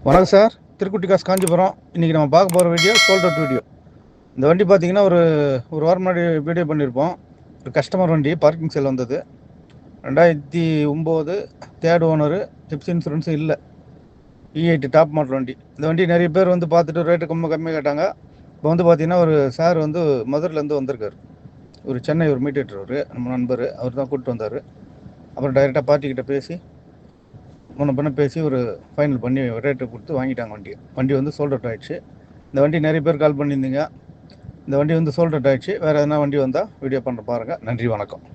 வணக்கம் சார், திருக்குட்டி காசு காஞ்சிபுரம். இன்றைக்கி நம்ம பார்க்க போகிற வீடியோ சோல்ட் அவுட் வீடியோ. இந்த வண்டி பார்த்தீங்கன்னா ஒரு வாரம் முன்னாடி வீடியோ பண்ணியிருப்போம். ஒரு கஸ்டமர் வண்டி பார்க்கிங் சேல் வந்தது. 2009 தேர்ட் ஓனரு, டிப்ஸ் இன்சூரன்ஸும் இல்லை. E80 டாப் மாடல் வண்டி. இந்த வண்டி நிறைய பேர் வந்து பார்த்துட்டு ரேட்டு கம்மியாக கேட்டாங்க. இப்போ வந்து பார்த்தீங்கன்னா ஒரு சார் வந்து மதுரையிலேருந்து வந்திருக்காரு. ஒரு சென்னை ஒரு மீடியேட்டர், அவர் நம்ம நண்பர், அவர் தான் கூப்பிட்டு வந்தார். அப்புறம் டைரெக்டாக பார்ட்டிக்கிட்ட பேசி முன்ன பண்ண பேசி ஒரு ஃபைனல் பண்ணி ரேட்டு கொடுத்து வாங்கிட்டாங்க. வண்டி வந்து சோல்ட் அவுட் ஆகிடுச்சு. இந்த வண்டி நிறைய பேர் கால் பண்ணியிருந்தீங்க. இந்த வண்டி வந்து சோல்ட் அவுட் ஆகிடுச்சு. வேறு எதனா வண்டி வந்தால் வீடியோ பண்ணுற பாருங்கள். நன்றி, வணக்கம்.